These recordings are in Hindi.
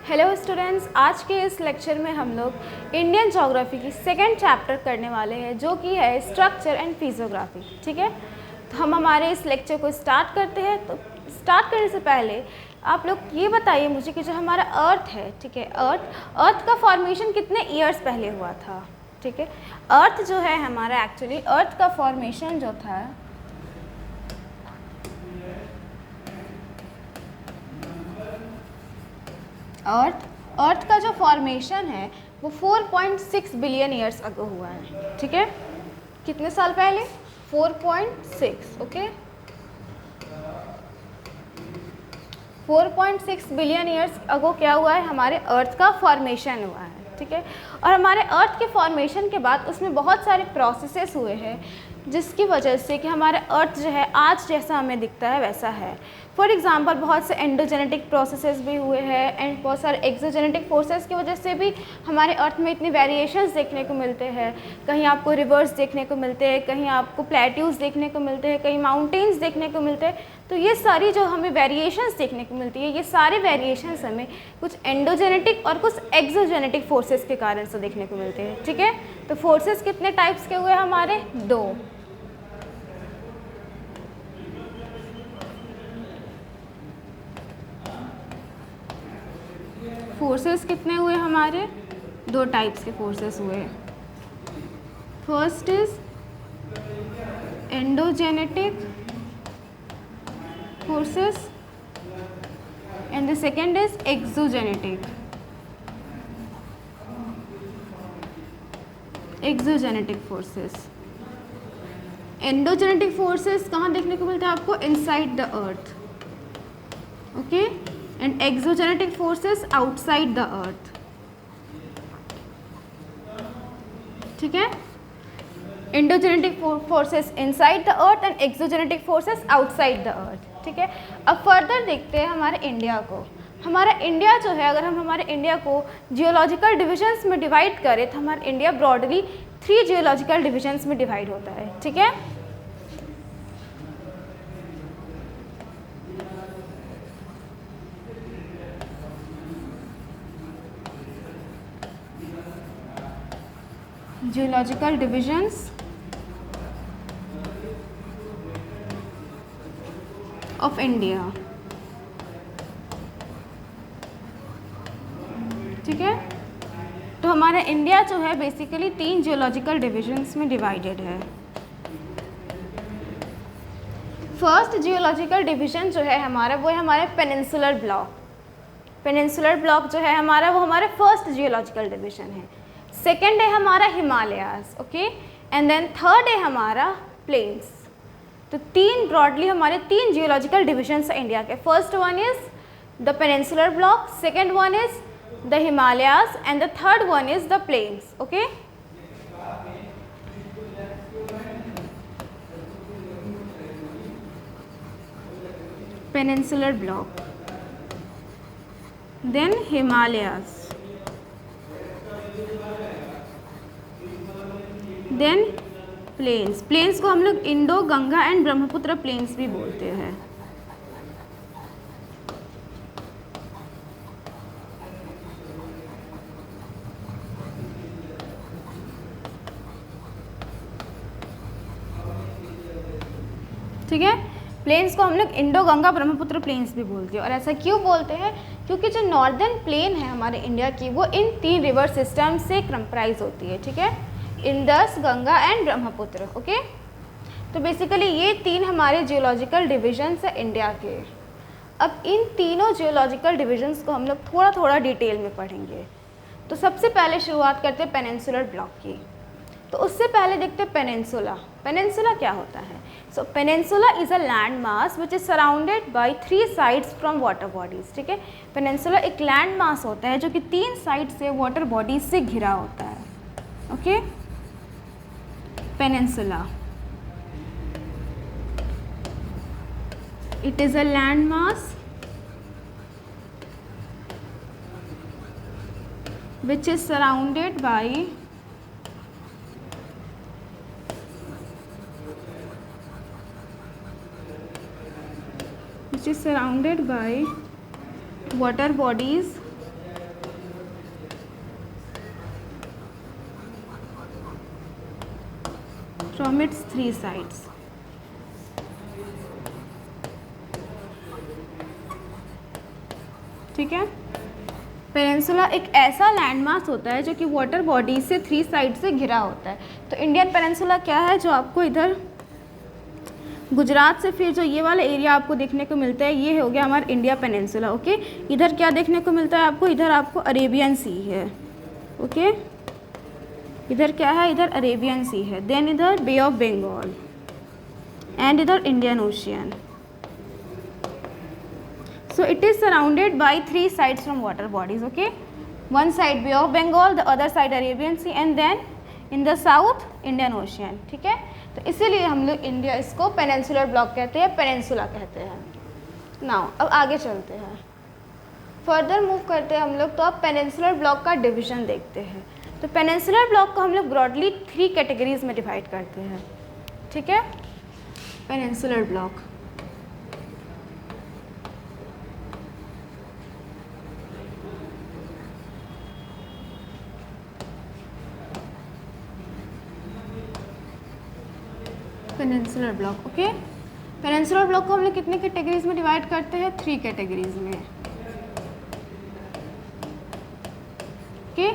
हेलो स्टूडेंट्स, आज के इस लेक्चर में हम लोग इंडियन ज्योग्राफी की सेकेंड चैप्टर करने वाले हैं जो कि है स्ट्रक्चर एंड फिजियोग्राफी। ठीक है, तो हम हमारे इस लेक्चर को स्टार्ट करते हैं। तो स्टार्ट करने से पहले आप लोग ये बताइए मुझे कि जो हमारा अर्थ है, ठीक है, अर्थ का फॉर्मेशन कितने ईयर्स पहले हुआ था। ठीक है, अर्थ जो है हमारा एक्चुअली अर्थ का फॉर्मेशन जो था अर्थ का जो फॉर्मेशन है वो 4.6 बिलियन ईयर्स अगो हुआ है। ठीक है, कितने साल पहले? 4.6। ओके, 4.6 बिलियन ईयर्स अगो क्या हुआ है? हमारे अर्थ का फॉर्मेशन हुआ है। ठीक है, और हमारे अर्थ के फॉर्मेशन के बाद उसमें बहुत सारे प्रोसेसेस हुए हैं जिसकी वजह से कि हमारा अर्थ जो है आज जैसा हमें दिखता है वैसा है। फॉर एग्जांपल बहुत से एंडोजेनेटिक प्रोसेसेस भी हुए हैं एंड बहुत सारे एक्सोजेनेटिक फोर्सेस की वजह से भी हमारे अर्थ में इतने वेरिएशंस देखने को मिलते हैं। कहीं आपको रिवर्स देखने को मिलते हैं, कहीं आपको प्लेट्यूज देखने को मिलते हैं, कहीं माउंटेन्स देखने को मिलते हैं। तो ये सारी जो हमें वेरिएशंस देखने को मिलती है, ये सारे वेरिएशंस हमें कुछ एंडोजेनेटिक और कुछ एक्सोजेनेटिक फोर्सेस के कारण से देखने को मिलते हैं। ठीक है, तो फोर्सेस कितने टाइप्स के हुए हमारे? 2। फोर्सेस कितने हुए हमारे? 2 टाइप्स के फोर्सेस हुए। First is endogenetic forces and the second is exogenetic forces. Endogenetic forces कहाँ देखने को मिलता है आपको? Inside the earth. Okay, and exogenetic forces outside the earth। ठीक है, endogenetic forces inside the earth and exogenetic forces outside the earth। ठीक है, अब फर्दर देखते हैं हमारे इंडिया को। हमारा इंडिया जो है, अगर हम हमारे इंडिया को जियोलॉजिकल डिविजन्स में डिवाइड करें तो हमारा इंडिया ब्रॉडली 3 जियोलॉजिकल डिविजन्स में डिवाइड होता है। ठीक है, जियोलॉजिकल डिविजन्स ऑफ इंडिया। ठीक है, तो हमारा इंडिया जो है बेसिकली 3 जियोलॉजिकल डिविजन्स में डिवाइडेड है। फर्स्ट जियोलॉजिकल डिवीजन जो है हमारा वो है हमारे पेनिनसुलर ब्लॉक। पेनिनसुलर ब्लॉक जो है हमारा वो हमारे फर्स्ट जियोलॉजिकल डिवीजन है। सेकेंड है हमारा Himalayas. Okay, and then third है हमारा प्लेन्स। तो 3 ब्रॉडली हमारे 3 जियोलॉजिकल डिविजन्स है इंडिया के। First one is the peninsular block, second one is the Himalayas and the third one is the plains. Okay, peninsular block, then Himalayas, then plains. Plains को हम लोग Indo Ganga and Brahmaputra plains भी बोलते हैं। ठीक है, प्लेन्स को हम लोग इंडो गंगा ब्रह्मपुत्र प्लेन्स भी बोलते हैं। और ऐसा क्यों बोलते हैं? क्योंकि जो नॉर्दर्न प्लेन है हमारे इंडिया की वो इन 3 रिवर सिस्टम से कंप्राइज होती है। ठीक है, Indus, Ganga and Brahmaputra. Okay, तो बेसिकली ये 3 हमारे जियोलॉजिकल डिविजन्स है इंडिया के। अब इन तीनों जियोलॉजिकल डिविजन्स को हम लोग थोड़ा थोड़ा डिटेल में पढ़ेंगे। तो सबसे पहले शुरुआत करते हैं पेनिनसुलर ब्लॉक की। तो उससे पहले देखते हैं पेनिनसुला। पेनिनसुला क्या होता है? So peninsula is a land mass which is surrounded by 3 sides from water bodies. ठीक है, पेनिनसुला एक लैंड मास होता है जो कि 3 साइड से वाटर बॉडीज से घिरा होता है। Okay, peninsula, it is a landmass which is surrounded by water bodies from its 3 sides. ठीक है, पेनिनसुला एक ऐसा लैंडमास होता है जो कि वाटर बॉडी से 3 साइड से घिरा होता है। तो इंडियन पेनिनसुला क्या है, जो आपको इधर गुजरात से फिर जो ये वाला एरिया आपको देखने को मिलता है, ये हो गया हमारा इंडिया पेनिनसुला। ओके, इधर क्या देखने को मिलता है आपको, इधर आपको अरेबियन सी है। ओके, इधर क्या है, इधर अरेबियन सी है। देन इधर बे ऑफ बंगाल एंड इधर Indian ocean. So it is surrounded by 3 sides from water bodies. Okay, one side Bay of Bengal, the other side Arabian Sea, and then in the south Indian Ocean. ठीक है, तो इसीलिए हम लोग इंडिया इसको पेनिनसुलर ब्लॉक कहते हैं, पेनिनसुला कहते हैं। नाउ अब आगे चलते हैं, फर्दर मूव करते हैं हम लोग। तो अब पेनिनसुलर ब्लॉक का डिवीजन देखते हैं। तो पेनिनसुलर ब्लॉक को हम लोग ब्रॉडली 3 कैटेगरीज में डिवाइड करते हैं। ठीक है, peninsular block peninsular block. Okay, peninsular block को हम लोग कितने कैटेगरीज में डिवाइड करते हैं, 3 कैटेगरीज में। ओके,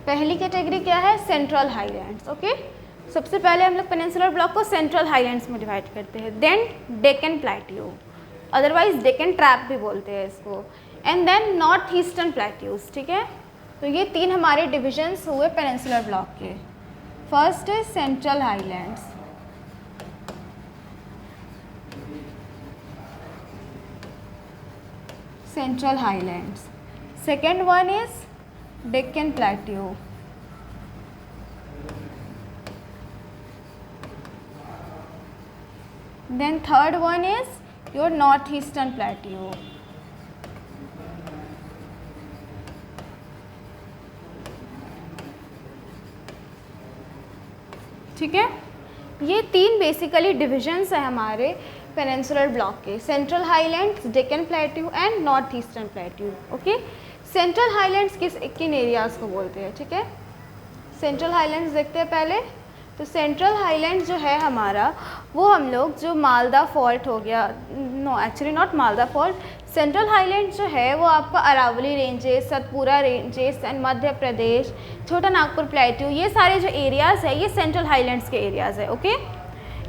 पहली कैटेगरी क्या है, सेंट्रल हाईलैंड्स। ओके, सबसे पहले हम लोग पेनिनसुलर ब्लॉक को सेंट्रल हाईलैंड्स में डिवाइड करते हैं। Then Deccan plateau, otherwise Deccan trap भी बोलते हैं इसको, and then north eastern plateaus. ठीक है, तो ये 3 हमारे डिविजन्स हुए पेनिनसुलर ब्लॉक के। फर्स्ट है central highlands, Central Highlands. Second one is Deccan Plateau. Then third one is your Northeastern Plateau. ठीक है, ये 3 बेसिकली डिविजन्स है हमारे पेनिनसुलर ब्लॉक के, central highlands, Deccan plateau and north eastern plateau. Okay, central highlands किन एरियाज़ को बोलते हैं। ठीक है, सेंट्रल हाईलैंड्स देखते हैं पहले। तो सेंट्रल हाईलैंड जो है हमारा, वो हम लोग जो मालदा फॉल्ट हो गया, no actually not Malda fault, central highland जो है वो आपका Aravali ranges, Satpura ranges and Madhya Pradesh, Chota Nagpur plateau, ये सारे जो एरियाज़ है ये सेंट्रल हाईलैंड्स के एरियाज़ है। ओके,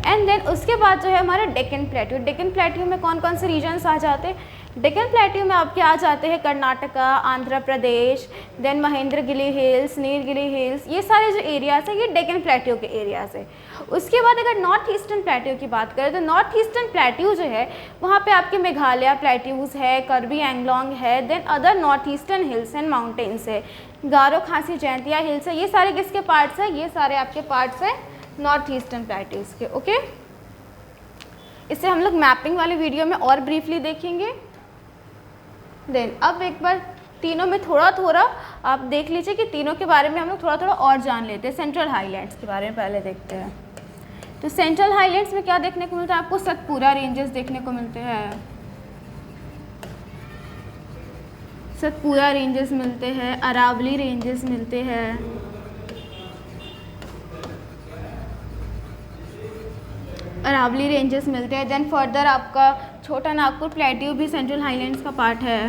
एंड देन उसके बाद जो है हमारा डेक्कन प्लेट्यू। डेक्कन प्लेट्यू में कौन कौन से रीजन्स आ जाते हैं, डेक्कन प्लेट्यू में आपके आ जाते हैं Karnataka, Andhra Pradesh, then Mahendragiri hills, Nilgiri hills, ये सारे जो एरियाज़ हैं ये डेक्कन प्लेट्यू के एरियाज़ है। उसके बाद अगर नॉर्थ ईस्टर्न प्लेट्यू की बात करें तो नॉर्थ ईस्टर्न प्लेट्यू जो है वहाँ पे आपके मेघालय प्लेट्यूज़ है, कार्बी एंगलोंग है, then other north eastern hills and mountains है, गारो खासी जयंतिया हिल्स है, ये सारे किसके पार्ट्स हैं, ये सारे आपके पार्ट्स हैं नॉर्थ ईस्टर्न प्लेट्यूज़ के। ओके, इसे हम लोग मैपिंग वाले वीडियो में और ब्रीफली देखेंगे। देन अब एक बार तीनों में थोड़ा थोड़ा आप देख लीजिए कि तीनों के बारे में हम लोग थोड़ा थोड़ा और जान लेते हैं। सेंट्रल हाईलैंड्स के बारे में पहले देखते हैं। तो सेंट्रल हाईलैंड्स में क्या देखने को मिलता है आपको, सतपुरा रेंजेस देखने को मिलते हैं, सतपुरा रेंजेस मिलते हैं, अरावली रेंजेस मिलते हैं, अरावली रेंजेस मिलते हैं। देन फर्दर आपका छोटा नागपुर प्लेट्यू भी सेंट्रल हाईलैंड्स का पार्ट है।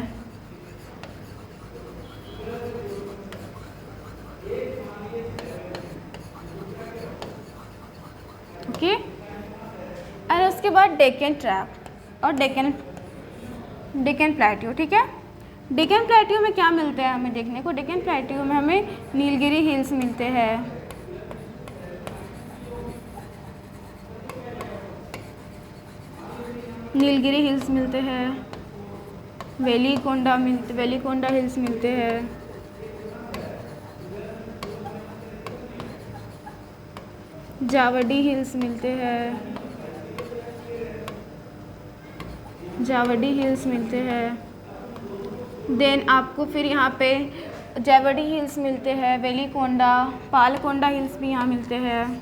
ओके, और उसके बाद डेक्कन ट्रैप और डेक्कन प्लेट्यू। ठीक है, डेक्कन प्लेट्यू में क्या मिलता है हमें देखने को, डेक्कन प्लेट्यू में हमें नीलगिरी हिल्स मिलते हैं, नीलगिरी हिल्स मिलते हैं, वेलीकोंडा हिल्स मिलते हैं, जावडी हिल्स मिलते हैं, जावडी हिल्स मिलते हैं। देन आपको फिर यहाँ पे जावडी हिल्स मिलते हैं, वेलीकोंडा, पालकोंडा हिल्स भी यहाँ मिलते हैं।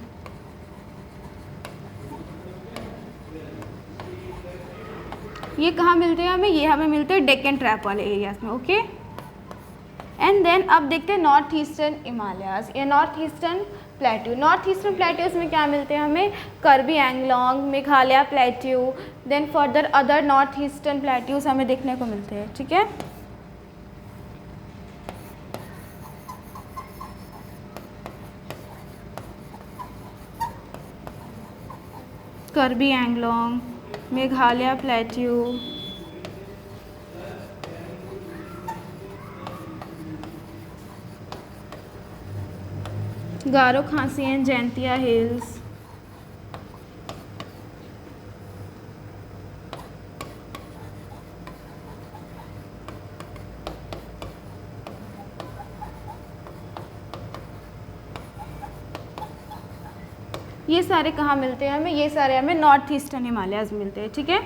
ये कहाँ मिलते हैं हमें, ये हमें मिलते हैं डेक्कन ट्रैप वाले एरियाज में। ओके, एंड देन अब देखते हैं नॉर्थ ईस्टर्न हिमालयाज या north eastern plateau. North eastern plateaus में क्या मिलते हैं हमें, Karbi Anglong, Meghalaya plateau, then further other north eastern plateaus हमें देखने को मिलते हैं, ठीक है। Karbi Anglong, Meghalaya plateau, Garo Khasi and Jaintia hills, ये सारे कहाँ मिलते हैं हमें, ये सारे हमें नॉर्थ ईस्टर्न हिमालयाज मिलते हैं, ठीक है।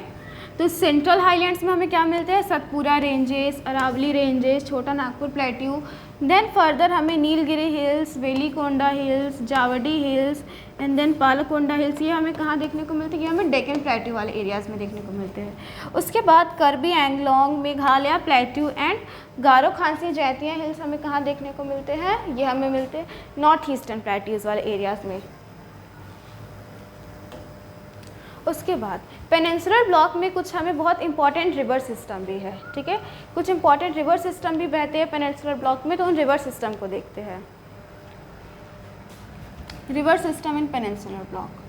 तो सेंट्रल हाईलैंड्स में हमें क्या मिलते हैं, सतपुरा रेंजेस, अरावली रेंजेस, छोटा नागपुर प्लेट्यू, देन फर्दर हमें Nilgiri hills, Velikonda hills, Javadi hills and then Palkonda hills, ये हमें कहाँ देखने को मिलते हैं, ये हमें डेक्कन प्लेट्यू वाले एरियाज़ में देखने को मिलते हैं। उसके बाद कार्बी एंगलोंग, मेघालय प्लेट्यू एंड गारो खासी जैंतिया हिल्स हमें कहाँ देखने को मिलते हैं, ये हमें मिलते हैं नॉर्थ ईस्टर्न प्लेट्यूज़ वाले एरियाज़ में। उसके बाद पेनिनसुलर ब्लॉक में कुछ हमें बहुत इंपॉर्टेंट रिवर सिस्टम भी है, ठीक है। कुछ इंपॉर्टेंट रिवर सिस्टम भी बहते हैं पेनिनसुलर ब्लॉक में, तो उन रिवर सिस्टम को देखते हैं। River system in peninsular block,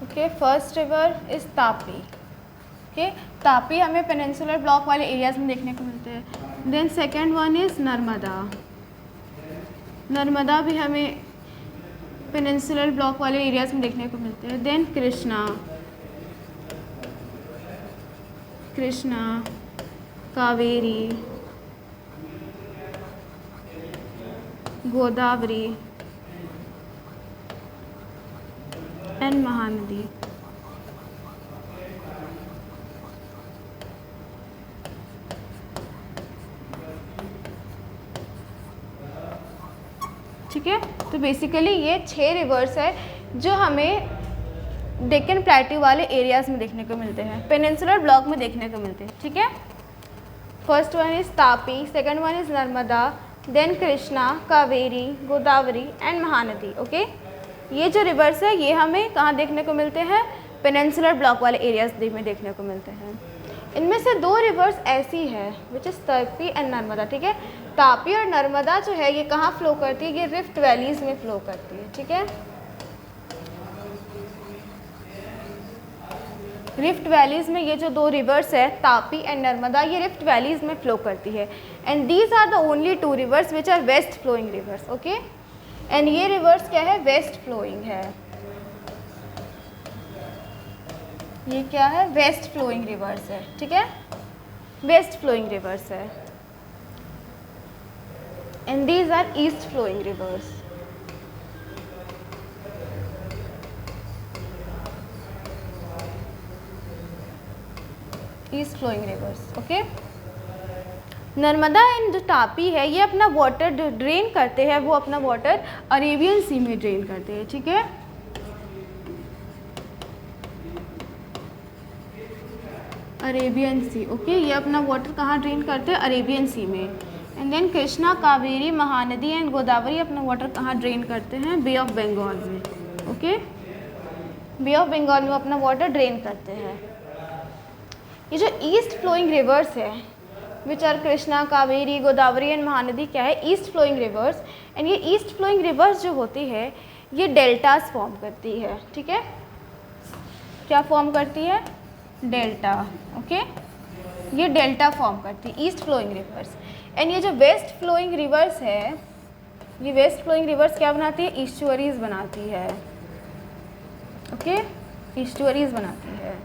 okay. First river is Tapi, okay. Tapi हमें पेनिनसुलर ब्लॉक वाले एरियाज में देखने को मिलते हैं। Then second one is Narmada, Narmada भी हमें पेनिनसुलर ब्लॉक वाले एरियाज में देखने को मिलते हैं। देन कृष्णा, कृष्णा, कावेरी, गोदावरी एंड महानदी, ठीक है। तो बेसिकली ये 6 रिवर्स है जो हमें डेक्कन प्लेट्यू वाले एरियाज में देखने को मिलते हैं, पेनिनसुलर ब्लॉक में देखने को मिलते हैं, ठीक है। First one is Tapi, second one is Narmada, then Krishna, Kaveri, Godavari and Mahanadi, okay. ये जो रिवर्स है ये हमें कहाँ देखने को मिलते हैं, पेनिनसुलर ब्लॉक वाले एरियाज में देखने को मिलते हैं। इनमें से 2 रिवर्स ऐसी है which is Tapi and Narmada, ठीक है। तापी और नर्मदा जो है ये कहाँ फ्लो करती है, ये रिफ्ट वैलीज़ में फ्लो करती है, ठीक है। रिफ्ट वैलीज़ में ये जो 2 रिवर्स है तापी एंड नर्मदा, ये रिफ्ट वैलीज़ में फ्लो करती है। And these are the only 2 rivers which are west flowing rivers, okay. And ये रिवर्स क्या है, वेस्ट फ्लोइंग है। ये क्या है, वेस्ट फ्लोइंग रिवर्स है, ठीक है, वेस्ट फ्लोइंग रिवर्स है। And these are east flowing rivers. East flowing rivers, okay. Narmada and जो तापी है ये अपना वाटर ड्रेन करते हैं, वो अपना वाटर अरेबियन सी में ड्रेन करते हैं, ठीक है। अरेबियन सी, ओके। ये अपना वाटर कहाँ ड्रेन करते हैं, अरेबियन सी में। And then Krishna, Kaveri, Mahanadi and Godavari अपना वाटर कहाँ ड्रेन करते हैं, बे ऑफ बंगाल में, ओके। बे ऑफ बंगाल में अपना वाटर ड्रेन करते हैं। ये जो ईस्ट फ्लोइंग रिवर्स है which are Krishna, Kaveri, Godavari and Mahanadi, क्या है, ईस्ट फ्लोइंग रिवर्स। एंड ये ईस्ट फ्लोइंग रिवर्स जो होती है ये डेल्टास फॉर्म करती है, ठीक है। क्या फॉर्म करती है, डेल्टा, ओके। ये डेल्टा फॉर्म करती है ईस्ट फ्लोइंग रिवर्स। एंड ये जो वेस्ट फ्लोइंग रिवर्स है, ये वेस्ट फ्लोइंग रिवर्स क्या बनाती है, ईस्चुअरीज बनाती है, ओके, ईस्चुअरीज बनाती है।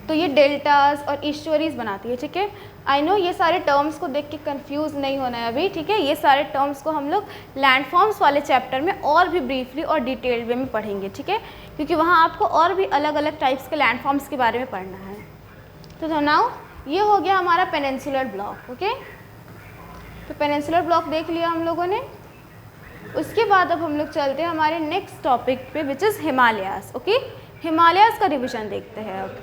तो ये डेल्टास और ईस्चुअरीज बनाती है, ठीक है। आई नो ये सारे टर्म्स को देख के कंफ्यूज नहीं होना है अभी, ठीक है। ये सारे टर्म्स को हम लोग लैंडफॉर्म्स वाले चैप्टर में और भी ब्रीफली और डिटेल्ड वे में पढ़ेंगे, ठीक है, क्योंकि वहाँ आपको और भी अलग अलग टाइप्स के लैंडफॉर्म्स के बारे में पढ़ना है। तो नाउ ये हो गया हमारा पेनिनसुलर ब्लॉक, ओके। तो पेनिनसुलर ब्लॉक देख लिया हम लोगों ने। उसके बाद अब हम लोग चलते हैं हमारे नेक्स्ट टॉपिक पे, which is Himalayas, okay. Himalayas का रिविजन देखते हैं अब।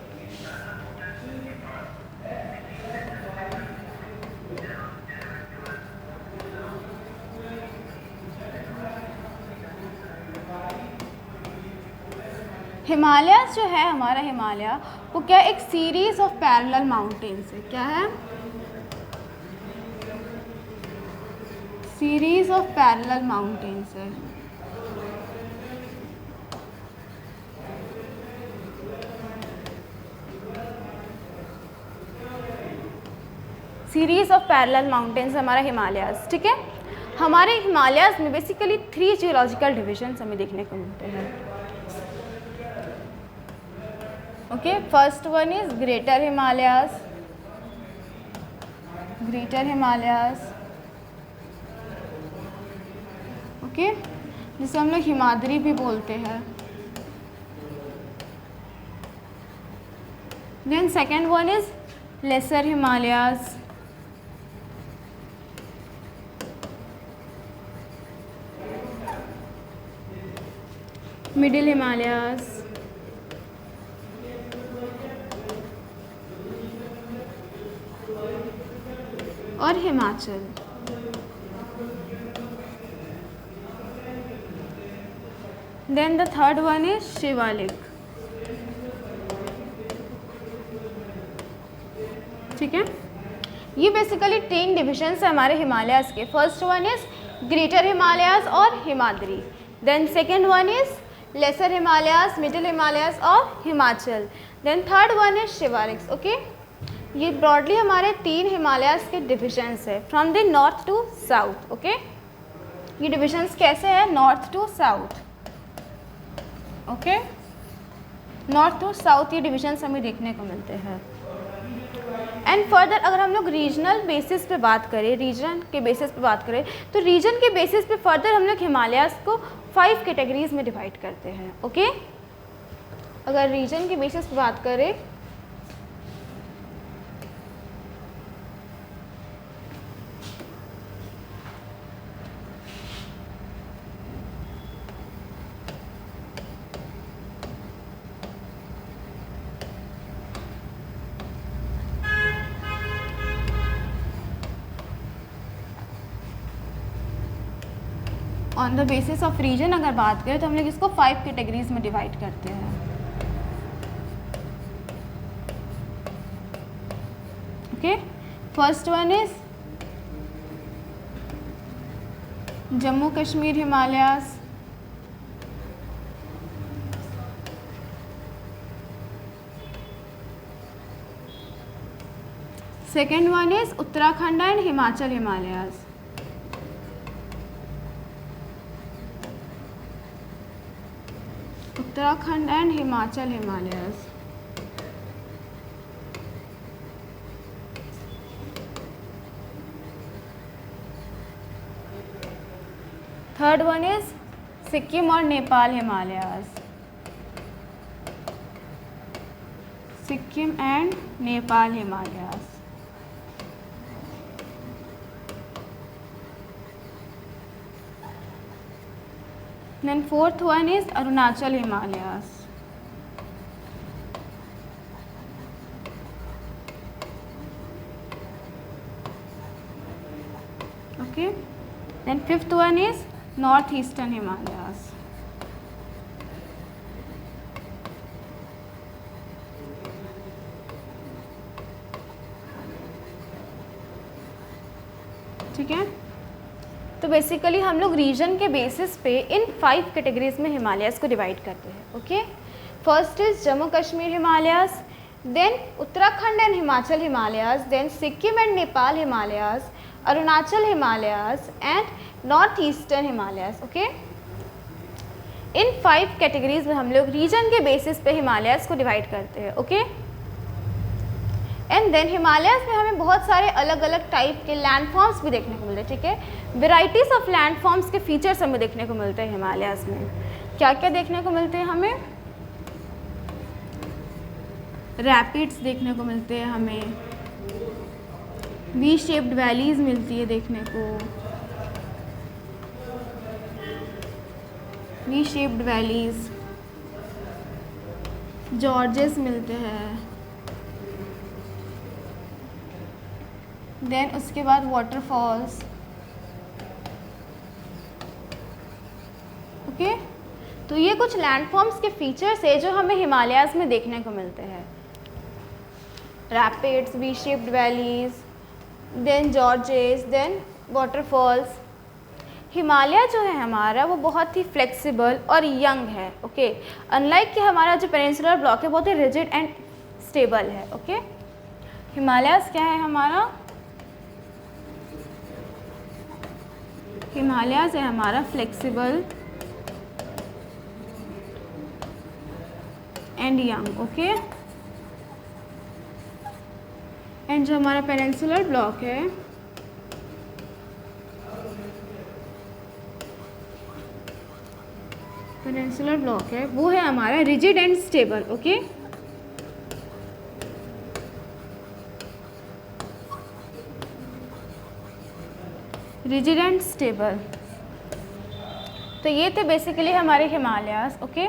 हिमालयास जो है हमारा हिमालय, वो क्या एक सीरीज ऑफ पैरेलल माउंटेन्स है। क्या है? सीरीज ऑफ पैरेलल माउंटेन्स है। सीरीज ऑफ पैरेलल माउंटेन्स हमारा हिमालयास, ठीक है। हमारे हिमालयास में बेसिकली 3 जियोलॉजिकल डिविजन्स हमें देखने को मिलते हैं, okay. First one is greater Himalayas, greater Himalayas, okay, जिसे हम लोग हिमाद्री भी बोलते हैं। Then second one is lesser Himalayas, middle Himalayas, और Himachal. Then the third one is Shivalik, ठीक है। ये बेसिकली 3 डिविजन्स है हमारे हिमालयास के। First one is greater Himalayas और Himadri, then second one is lesser Himalayas, middle Himalayas और Himachal, then third one is Shivaliks, okay. ये ब्रॉडली हमारे 3 हिमालयास के डिविजन्स है, from the north to south, okay. ये डिविजन्स कैसे हैं? North to south, okay. North to south ये डिविजन्स हमें देखने को मिलते हैं। एंड फर्दर अगर हम लोग रीजनल बेसिस पे बात करें, रीजन के बेसिस पे बात करें, तो रीजन के बेसिस पे फर्दर हम लोग हिमालयास को 5 कैटेगरीज में डिवाइड करते हैं, ओके। अगर रीजन के बेसिस पे बात करें on the basis of region, अगर बात करें तो हम लोग इसको 5 कैटेगरीज में डिवाइड करते हैं, okay. First one is Jammu Kashmir Himalayas, second one is Uttarakhand and Himachal Himalayas, Uttarakhand and Himachal Himalayas, third one is Sikkim और Nepal Himalayas, Sikkim and Nepal Himalayas, then fourth one is Arunachal Himalayas, okay, then fifth one is Northeastern Himalayas, ठीक है। तो बेसिकली हम लोग रीजन के बेसिस पे इन 5 कैटेगरीज में हिमालयास को डिवाइड करते हैं, okay. First is Jammu Kashmir Himalayas, then Uttarakhand and Himachal Himalayas, then Sikkim and Nepal Himalayas, Arunachal Himalayas and north eastern Himalayas, okay. इन 5 कैटेगरीज में हम लोग रीजन के बेसिस पे हिमालयास को डिवाइड करते हैं, ओके। एंड देन हिमालयस में हमें बहुत सारे अलग अलग टाइप के लैंडफॉर्म्स भी देखने को मिलते हैं, ठीक है। वेराइटीज़ ऑफ लैंडफॉर्म्स के फीचर्स हमें देखने को मिलते हैं हिमालयस में। क्या क्या देखने को मिलते हैं हमें? रैपिड्स देखने को मिलते हैं हमें, वी शेप्ड वैलीज मिलती है देखने को, वी शेप्ड वैलीज, जॉर्जेस मिलते हैं, देन उसके बाद वाटरफॉल्स, ओके। तो ये कुछ लैंडफॉर्म्स के फीचर्स है जो हमें हिमालयाज में देखने को मिलते हैं। Rapids, V shaped valleys, then gorges, then waterfalls. Himalaya जो है हमारा वो बहुत ही फ्लेक्सिबल और यंग है, ओके। अनलाइक कि हमारा जो पेनिनसुलर ब्लॉक है बहुत ही रिजिड एंड स्टेबल है, ओके। हिमालयस क्या है हमारा? हिमालयस है हमारा flexible and young, okay. And जो हमारा पेनिनसुलर ब्लॉक है वो है हमारा rigid and stable, okay. Rigid and stable. तो ये थे बेसिकली हमारे हिमालयास, ओके।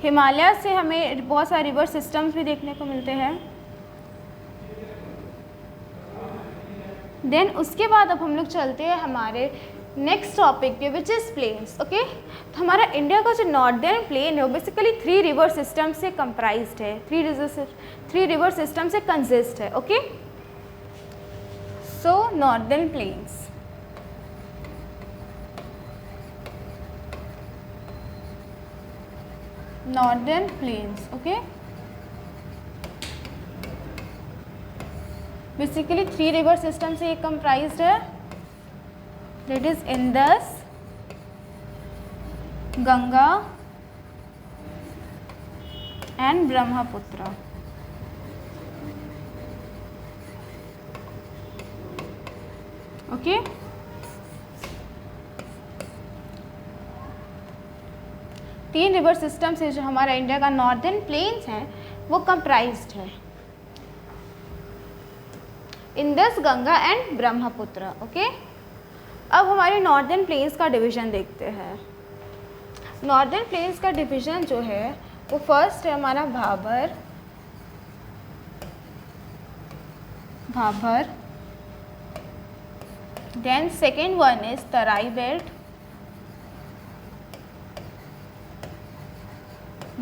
हिमालय से हमें बहुत सारे रिवर सिस्टम्स भी देखने को मिलते हैं। देन उसके बाद अब हम लोग चलते हैं हमारे नेक्स्ट टॉपिक पे विच इज़ प्लेन्स, ओके। तो हमारा इंडिया का जो नॉर्दर्न प्लेन है वो बेसिकली 3 रिवर सिस्टम से कंप्राइज्ड है, 3 रिवर सिस्टम से कंसिस्ट है, okay. So northern plains, northern plains, okay. Basically 3 river system से ये कंप्राइज्ड है, that is Indus, Ganga and Brahmaputra, okay. तीन रिवर सिस्टम से जो हमारा इंडिया का नॉर्दर्न प्लेन्स हैं वो कंप्राइज्ड है, Indus, Ganga and Brahmaputra, okay. अब हमारे नॉर्दर्न प्लेन्स का डिवीज़न देखते हैं। नॉर्दर्न प्लेन्स का डिवीज़न जो है वो फर्स्ट है हमारा Bhabar, then second one is Terai belt,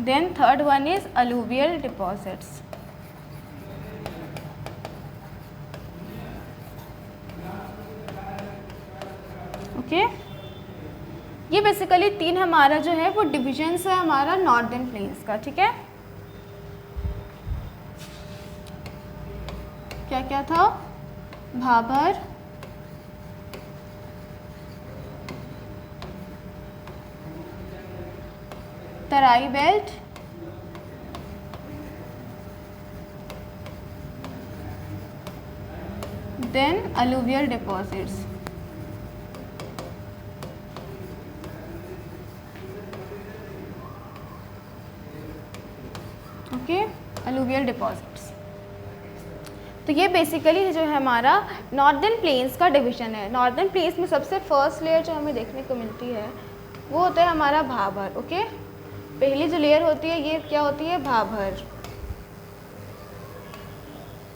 then third one is alluvial deposits, okay. ये बेसिकली 3 हमारा जो है वो डिविजन्स है हमारा नॉर्दर्न प्लेन्स का, ठीक है। क्या क्या था? Bhabar, Terai belt, then alluvial deposits, okay, alluvial deposits. तो ये बेसिकली जो है हमारा नॉर्दर्न प्लेन्स का डिवीज़न है। नॉर्दर्न प्लेन्स में सबसे फर्स्ट लेयर जो हमें देखने को मिलती है वो होता है हमारा भाबर, ओके। पहली जो लेयर होती है ये क्या होती है? भाबर।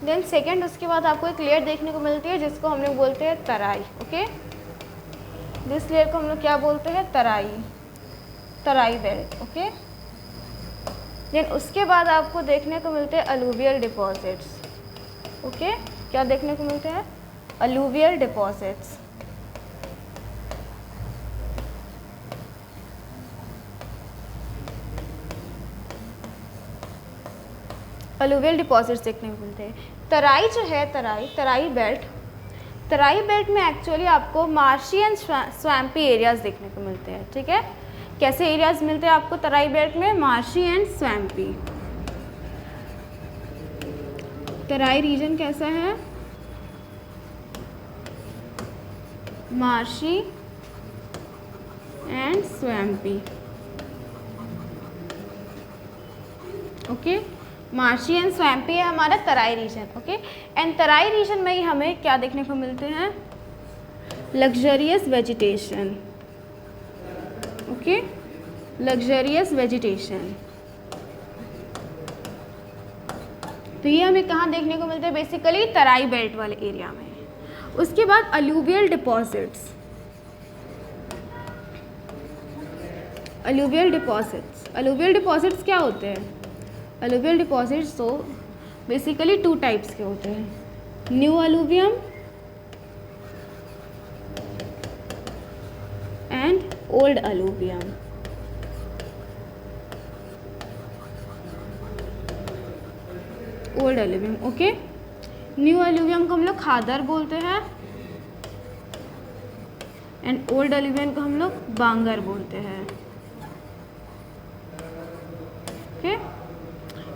देन सेकंड उसके बाद आपको एक लेयर देखने को मिलती है जिसको हम लोग बोलते हैं तराई, ओके। दिस लेयर को हम लोग क्या बोलते हैं? तराई बेल्ट, ओके। देन उसके बाद आपको देखने को मिलते हैं अलूवियल डिपॉजिट्स, ओके। क्या देखने को मिलते हैं? Alluvial deposits. अलूवियल डिपॉजिट्स देखने को मिलते हैं। तराई जो है तराई बेल्ट में एक्चुअली आपको मार्शी एंड स्वैम्पी एरियाज देखने को मिलते हैं, ठीक है। कैसे एरियाज मिलते हैं आपको तराई बेल्ट में? Marshy and swampy. Terai region कैसा है? Marshy and swampy. Okay, marshy and swampy है हमारा Terai region. Okay, and Terai region में ही हमें क्या देखने को मिलते हैं? Luxurious vegetation. Okay, luxurious vegetation. तो ये हमें कहाँ देखने को मिलते हैं? बेसिकली तराई बेल्ट वाले एरिया में। उसके बाद अलूवियल डिपॉजिट्स। अलूवियल डिपॉजिट्स क्या होते हैं? अलूवियल डिपॉजिट्स तो बेसिकली 2 टाइप्स के होते हैं, new alluvium and old alluvium. Old alluvium. Okay, new alluvium को हम लोग खादर बोलते हैं एंड ओल्ड अलूवियम को हम लोग बांगर बोलते हैं। Okay,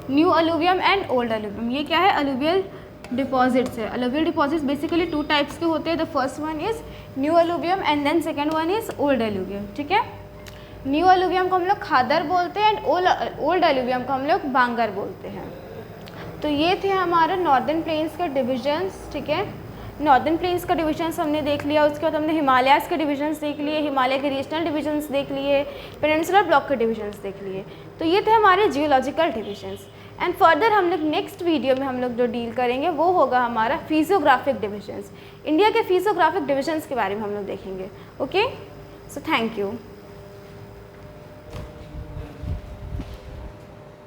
new alluvium and old alluvium, ये क्या है? अलूवियल डिपॉजिट्स है। अलूवियल डिपॉजिट्स बेसिकली 2 टाइप्स के होते हैं। The first one is new alluvium and then second one is old alluvium. ठीक है, न्यू अलूवियम को हम लोग खादर बोलते हैं एंड ओल्ड अलूवियम को हम लोग बांगर बोलते हैं। तो ये थे हमारे नॉर्दर्न प्लेन्स के डिविजन्स। ठीक है, नॉर्दर्न प्लेन्स का डिविजन्स हमने देख लिया। उसके बाद हमने हिमालयाज़ के डिविजन्स देख लिए, हिमालय के रीजनल डिविजन्स देख लिए, पेनिनसुलर ब्लॉक के डिविजन्स देख लिए। तो ये थे हमारे जियोलॉजिकल डिविजन्स। एंड फर्दर हम लोग नेक्स्ट वीडियो में हम लोग जो डील करेंगे वो होगा हमारा फिजियोग्राफिक डिविजन्स। इंडिया के फिजियोग्राफिक डिविजन्स के बारे में हम लोग देखेंगे। Okay, so thank you.